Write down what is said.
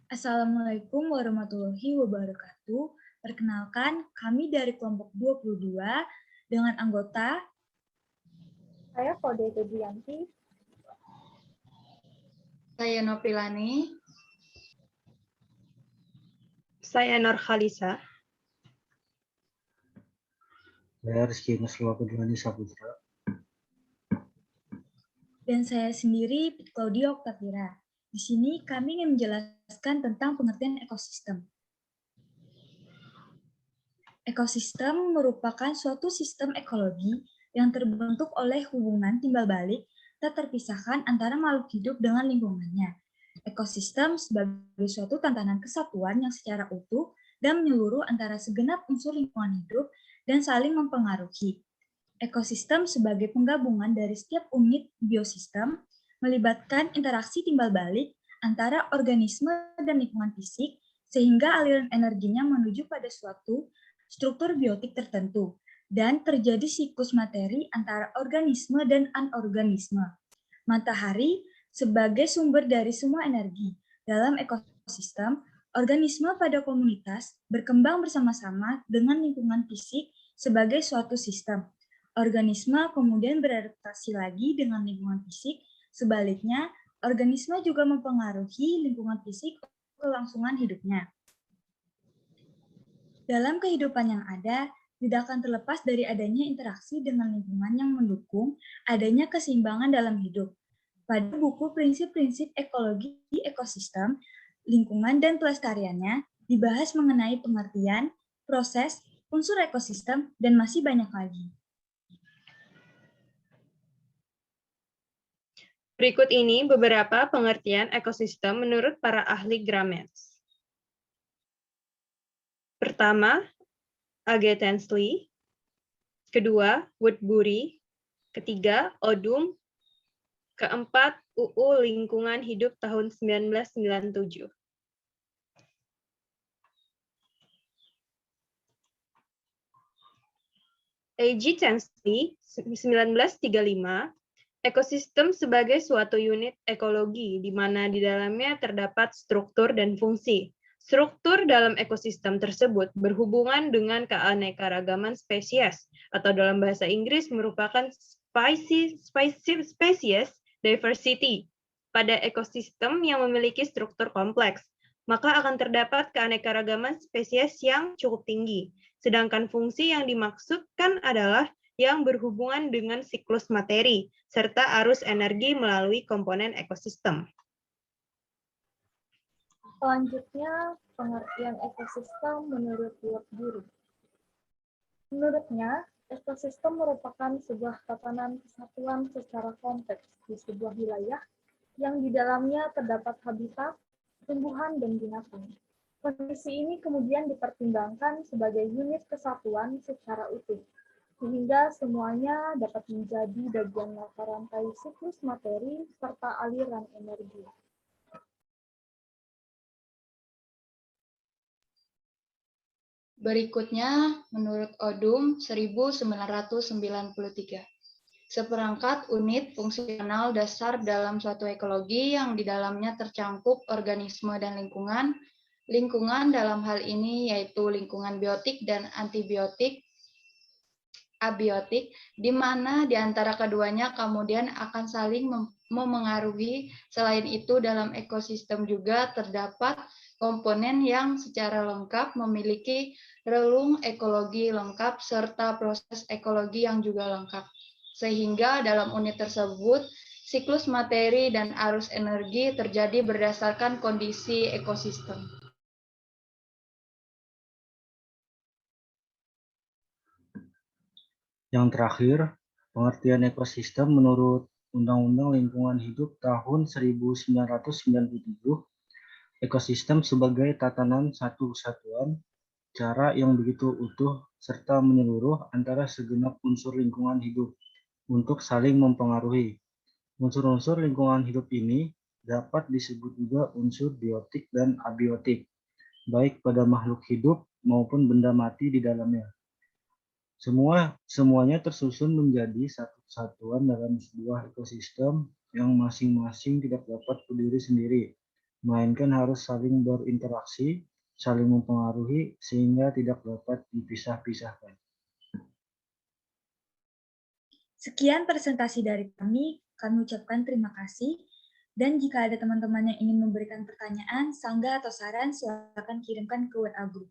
Assalamualaikum warahmatullahi wabarakatuh. Perkenalkan, kami dari kelompok 22 dengan anggota Saya Kode Febrianti. Saya Nopilani. Saya Nur Khalisa. Saya Rizky Nuswa Kedulani Saputra. dan saya sendiri Claudia Oktavira. Di sini kami ingin menjelaskan tentang pengertian ekosistem. Ekosistem merupakan suatu sistem ekologi yang terbentuk oleh hubungan timbal balik tak terpisahkan antara makhluk hidup dengan lingkungannya. Ekosistem sebagai suatu tatanan kesatuan yang secara utuh dan menyeluruh antara segenap unsur lingkungan hidup dan saling mempengaruhi. Ekosistem sebagai penggabungan dari setiap unit biosistem melibatkan interaksi timbal balik antara organisme dan lingkungan fisik sehingga aliran energinya menuju pada suatu struktur biotik tertentu dan terjadi siklus materi antara organisme dan anorganisme. Matahari sebagai sumber dari semua energi. Dalam ekosistem, organisme pada komunitas berkembang bersama-sama dengan lingkungan fisik sebagai suatu sistem. Organisme kemudian beradaptasi lagi dengan lingkungan fisik. Sebaliknya, organisme juga mempengaruhi lingkungan fisik kelangsungan hidupnya. Dalam kehidupan yang ada, tidak akan terlepas dari adanya interaksi dengan lingkungan yang mendukung adanya keseimbangan dalam hidup. Pada buku Prinsip-prinsip Ekologi Ekosistem, Lingkungan dan Pelestariannya dibahas mengenai pengertian, proses, unsur ekosistem, dan masih banyak lagi. Berikut ini beberapa pengertian ekosistem menurut para ahli Gramets. Pertama, A.G. Tinsley. Kedua, Woodbury. Ketiga, Odum. Keempat, UU Lingkungan Hidup tahun 1997. A.G. Tinsley, 1935, ekosistem sebagai suatu unit ekologi, di mana di dalamnya terdapat struktur dan fungsi. Struktur dalam ekosistem tersebut berhubungan dengan keanekaragaman spesies, atau dalam bahasa Inggris merupakan species diversity. Pada ekosistem yang memiliki struktur kompleks, maka akan terdapat keanekaragaman spesies yang cukup tinggi. Sedangkan fungsi yang dimaksudkan adalah yang berhubungan dengan siklus materi, serta arus energi melalui komponen ekosistem. Selanjutnya, pengertian ekosistem menurut Woodbury. Menurutnya, ekosistem merupakan sebuah tatanan kesatuan secara kompleks di sebuah wilayah yang di dalamnya terdapat habitat, tumbuhan, dan binatang. Kondisi ini kemudian dipertimbangkan sebagai unit kesatuan secara utuh, sehingga semuanya dapat menjadi bagian mata rantai siklus materi serta aliran energi. Berikutnya, menurut Odum 1993, seperangkat unit fungsional dasar dalam suatu ekologi yang di dalamnya tercangkup organisme dan lingkungan. Lingkungan dalam hal ini yaitu lingkungan biotik dan antibiotik, abiotik, di mana di antara keduanya kemudian akan saling memengaruhi. Selain itu, dalam ekosistem juga terdapat komponen yang secara lengkap memiliki relung ekologi lengkap serta proses ekologi yang juga lengkap. Sehingga dalam unit tersebut, siklus materi dan arus energi terjadi berdasarkan kondisi ekosistem. Yang terakhir, pengertian ekosistem menurut Undang-Undang Lingkungan Hidup tahun 1997, ekosistem sebagai tatanan satu kesatuan, cara yang begitu utuh serta menyeluruh antara segenap unsur lingkungan hidup untuk saling mempengaruhi. Unsur-unsur lingkungan hidup ini dapat disebut juga unsur biotik dan abiotik, baik pada makhluk hidup maupun benda mati di dalamnya. Semuanya tersusun menjadi satu kesatuan dalam sebuah ekosistem yang masing-masing tidak dapat berdiri sendiri, melainkan harus saling berinteraksi, saling mempengaruhi, sehingga tidak dapat dipisah-pisahkan. Sekian presentasi dari kami ucapkan terima kasih. Dan jika ada teman-teman yang ingin memberikan pertanyaan, sanggah atau saran, silakan kirimkan ke WA Group.